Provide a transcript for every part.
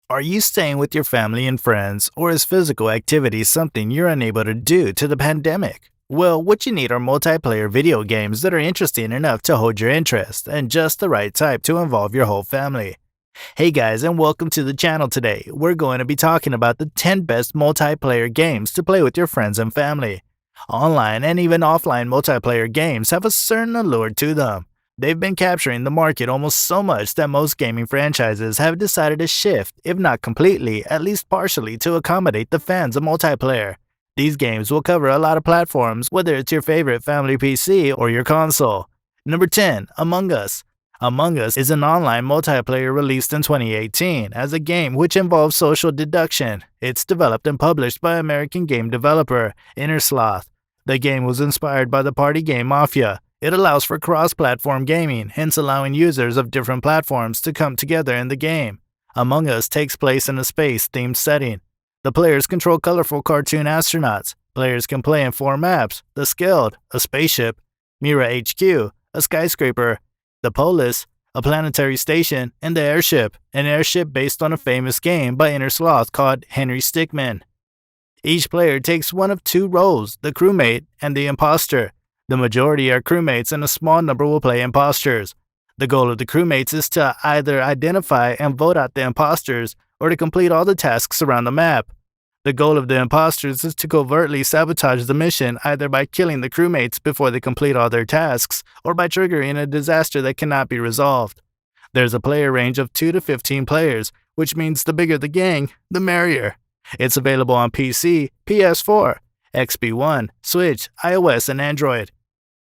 Are you staying with your family and friends, or is physical activity something you're unable to do to the pandemic? Well, what you need are multiplayer video games that are interesting enough to hold your interest and just the right type to involve your whole family. Hey guys, and welcome to the channel today. We're going to be talking about the 10 best multiplayer games to play with your friends and family. Online and even offline multiplayer games have a certain allure to them. They've been capturing the market almost so much that most gaming franchises have decided to shift, if not completely, at least partially, to accommodate the fans of multiplayer. These games will cover a lot of platforms, whether it's your favorite family PC or your console. Number 10, Among Us. Among Us is an online multiplayer released in 2018 as a game which involves social deduction. It's developed and published by American game developer Innersloth. The game was inspired by the party game Mafia. It allows for cross-platform gaming, hence allowing users of different platforms to come together in the game. Among Us takes place in a space-themed setting. The players control colorful cartoon astronauts. Players can play in 4 maps: the Skeld, a spaceship; Mira HQ, a skyscraper; the Polis, a planetary station; and the Airship, an airship based on a famous game by Innersloth called Henry Stickmin. Each player takes one of 2 roles, the crewmate and the imposter. The majority are crewmates and a small number will play imposters. The goal of the crewmates is to either identify and vote out the imposters or to complete all the tasks around the map. The goal of the imposters is to covertly sabotage the mission either by killing the crewmates before they complete all their tasks or by triggering a disaster that cannot be resolved. There's a player range of 2 to 15 players, which means the bigger the gang, the merrier. It's available on PC, PS4, XP One, Switch, iOS, and Android.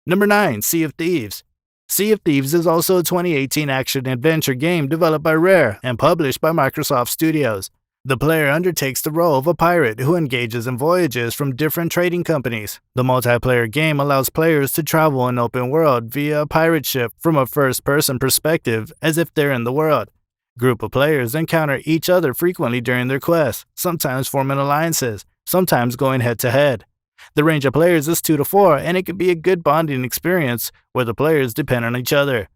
Number 9, Sea of Thieves. Sea of Thieves is also a 2018 action-adventure game developed by Rare and published by Microsoft Studios. The player undertakes the role of a pirate who engages in voyages from different trading companies. The multiplayer game allows players to travel an open world via a pirate ship from a first-person perspective as if they're in the world. Group of players encounter each other frequently during their quests, sometimes forming alliances, sometimes going head-to-head. The range of players is 2 to 4, and it can be a good bonding experience where the players depend on each other.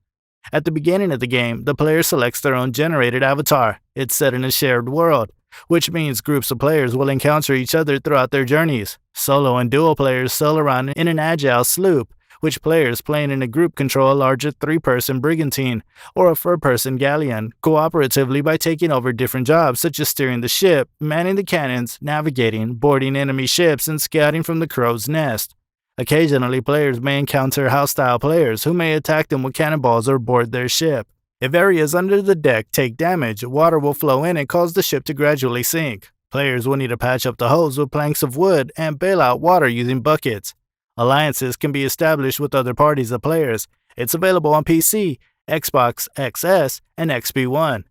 At the beginning of the game, the player selects their own generated avatar. It's set in a shared world, which means groups of players will encounter each other throughout their journeys. Solo and duo players sail around in an agile sloop, which players playing in a group control a larger 3-person brigantine or a 4-person galleon cooperatively by taking over different jobs such as steering the ship, manning the cannons, navigating, boarding enemy ships, and scouting from the crow's nest. Occasionally, players may encounter hostile players who may attack them with cannonballs or board their ship. If areas under the deck take damage, water will flow in and cause the ship to gradually sink. Players will need to patch up the hose with planks of wood and bail out water using buckets. Alliances can be established with other parties of players. It's available on PC, Xbox XS, and XP One.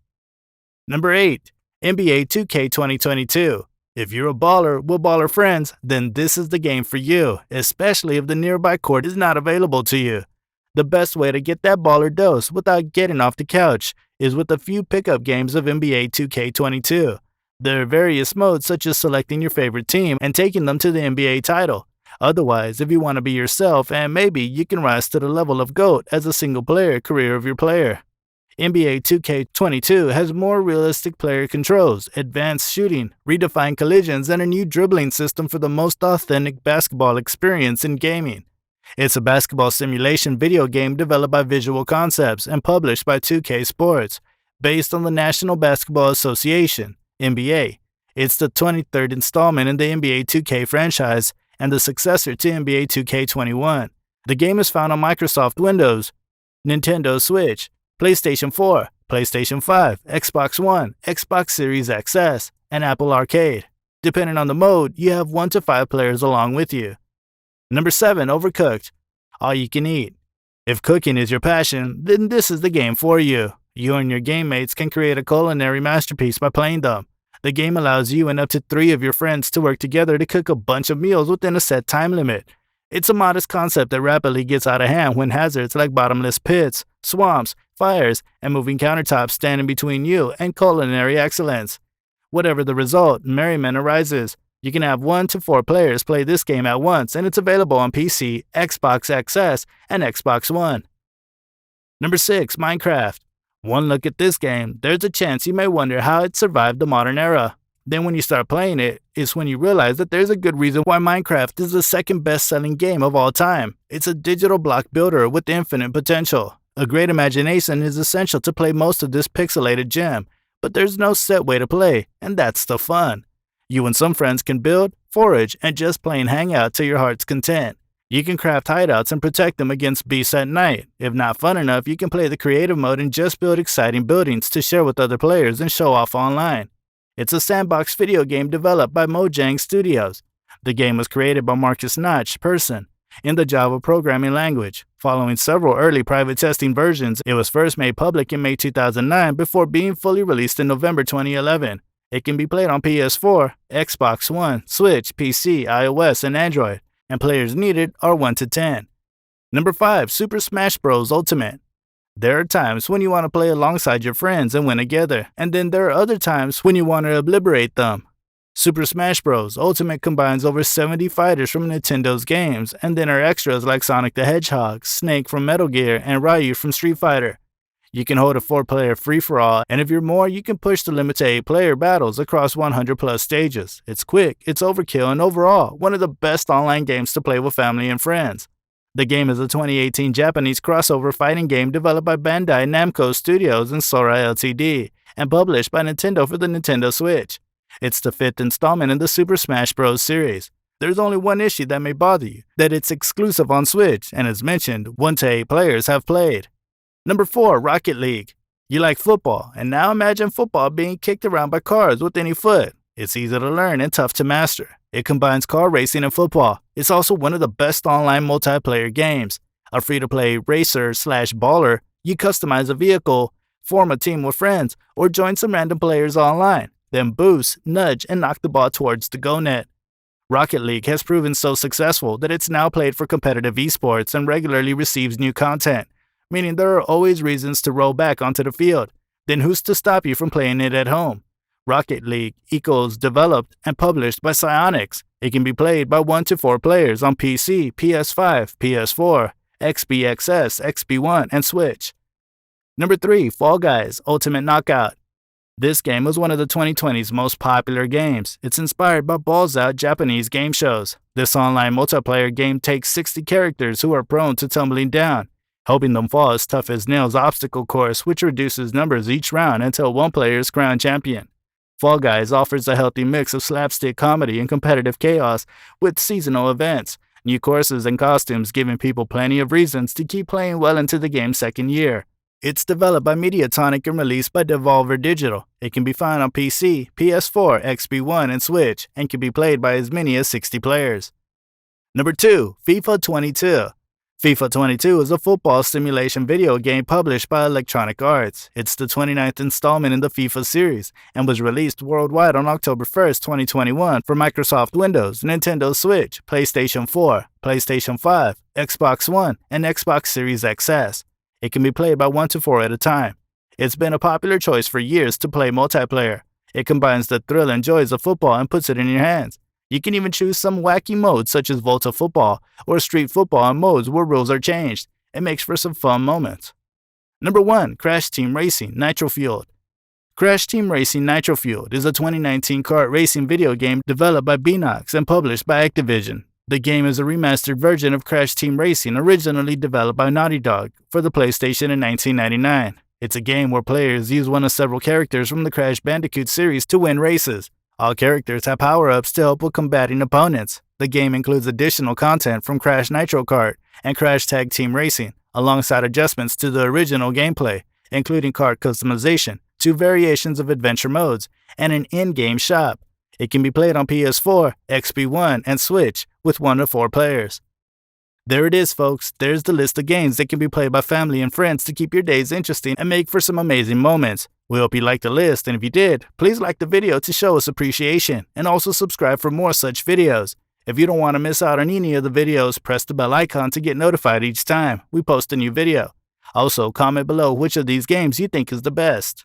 Number 8, NBA 2K 2022. If you're a baller with baller friends, then this is the game for you, especially if the nearby court is not available to you. The best way to get that baller dose without getting off the couch is with a few pickup games of NBA 2K22. There are various modes such as selecting your favorite team and taking them to the NBA title. Otherwise, if you want to be yourself, and maybe you can rise to the level of GOAT as a single-player career of your player. NBA 2K22 has more realistic player controls, advanced shooting, redefined collisions, and a new dribbling system for the most authentic basketball experience in gaming. It's a basketball simulation video game developed by Visual Concepts and published by 2K Sports, based on the National Basketball Association, NBA. It's the 23rd installment in the NBA 2K franchise and the successor to NBA 2K21. The game is found on Microsoft Windows, Nintendo Switch, PlayStation 4, PlayStation 5, Xbox One, Xbox Series XS, and Apple Arcade. Depending on the mode, you have 1 to 5 players along with you. Number 7, Overcooked. All you can eat. If cooking is your passion, then this is the game for you. You and your game mates can create a culinary masterpiece by playing them. The game allows you and up to 3 of your friends to work together to cook a bunch of meals within a set time limit. It's a modest concept that rapidly gets out of hand when hazards like bottomless pits, swamps, fires, and moving countertops stand in between you and culinary excellence. Whatever the result, merriment arises. You can have 1 to 4 players play this game at once, and it's available on PC, Xbox XS, and Xbox One. Number 6, Minecraft. One look at this game, there's a chance you may wonder how it survived the modern era. Then when you start playing it, it's when you realize that there's a good reason why Minecraft is the second best-selling game of all time. It's a digital block builder with infinite potential. A great imagination is essential to play most of this pixelated gem, but there's no set way to play, and that's the fun. You and some friends can build, forage, and just plain hang out to your heart's content. You can craft hideouts and protect them against beasts at night. If not fun enough, you can play the creative mode and just build exciting buildings to share with other players and show off online. It's a sandbox video game developed by Mojang Studios. The game was created by Marcus Notch Person in the Java programming language. Following several early private testing versions, it was first made public in May 2009 before being fully released in November 2011. It can be played on PS4, Xbox One, Switch, PC, iOS, and Android, and players needed are 1 to 10. Number 5. Super Smash Bros. Ultimate. There are times when you want to play alongside your friends and win together, and then there are other times when you want to obliterate them. Super Smash Bros. Ultimate combines over 70 fighters from Nintendo's games, and then are extras like Sonic the Hedgehog, Snake from Metal Gear, and Ryu from Street Fighter. You can hold a 4-player free-for-all, and if you're more, you can push the limit to 8-player battles across 100+ stages. It's quick, it's overkill, and overall, one of the best online games to play with family and friends. The game is a 2018 Japanese crossover fighting game developed by Bandai Namco Studios and Sora Ltd. And published by Nintendo for the Nintendo Switch. It's the 5th installment in the Super Smash Bros. Series. There's only one issue that may bother you, that it's exclusive on Switch, and as mentioned, 1 to 8 players have played. Number 4. Rocket League. You like football, and now imagine football being kicked around by cars with any foot. It's easy to learn and tough to master. It combines car racing and football. It's also one of the best online multiplayer games. A free-to-play racer/baller, you customize a vehicle, form a team with friends, or join some random players online, then boost, nudge, and knock the ball towards the goal net. Rocket League has proven so successful that it's now played for competitive esports and regularly receives new content, meaning there are always reasons to roll back onto the field. Then who's to stop you from playing it at home? Rocket League equals developed and published by Psyonix. It can be played by 1 to 4 players on PC, PS5, PS4, XBXS, XB1, and Switch. Number 3. Fall Guys Ultimate Knockout. This game was one of the 2020's most popular games. It's inspired by Balls Out Japanese game shows. This online multiplayer game takes 60 characters who are prone to tumbling down, helping them fall as tough as nails obstacle course, which reduces numbers each round until one player is crowned champion. Fall Guys offers a healthy mix of slapstick comedy and competitive chaos with seasonal events, new courses and costumes, giving people plenty of reasons to keep playing well into the game's second year. It's developed by Mediatonic and released by Devolver Digital. It can be found on PC, PS4, XB1, and Switch, and can be played by as many as 60 players. Number 2. FIFA 22. FIFA 22 is a football simulation video game published by Electronic Arts. It's the 29th installment in the FIFA series and was released worldwide on October 1st, 2021 for Microsoft Windows, Nintendo Switch, PlayStation 4, PlayStation 5, Xbox One, and Xbox Series XS. It can be played by 1 to 4 at a time. It's been a popular choice for years to play multiplayer. It combines the thrill and joys of football and puts it in your hands. You can even choose some wacky modes such as Volta Football or Street Football and modes where rules are changed. It makes for some fun moments. Number 1. Crash Team Racing Nitro Fueled. Crash Team Racing Nitro Fueled is a 2019 kart racing video game developed by Beenox and published by Activision. The game is a remastered version of Crash Team Racing originally developed by Naughty Dog for the PlayStation in 1999. It's a game where players use one of several characters from the Crash Bandicoot series to win races. All characters have power-ups to help with combating opponents. The game includes additional content from Crash Nitro Kart and Crash Tag Team Racing, alongside adjustments to the original gameplay, including kart customization, 2 variations of adventure modes, and an in-game shop. It can be played on PS4, XB1, and Switch with 1 to 4 players. There it is, folks. There's the list of games that can be played by family and friends to keep your days interesting and make for some amazing moments. We hope you liked the list, and if you did, please like the video to show us appreciation, and also subscribe for more such videos. If you don't want to miss out on any of the videos, press the bell icon to get notified each time we post a new video. Also, comment below which of these games you think is the best.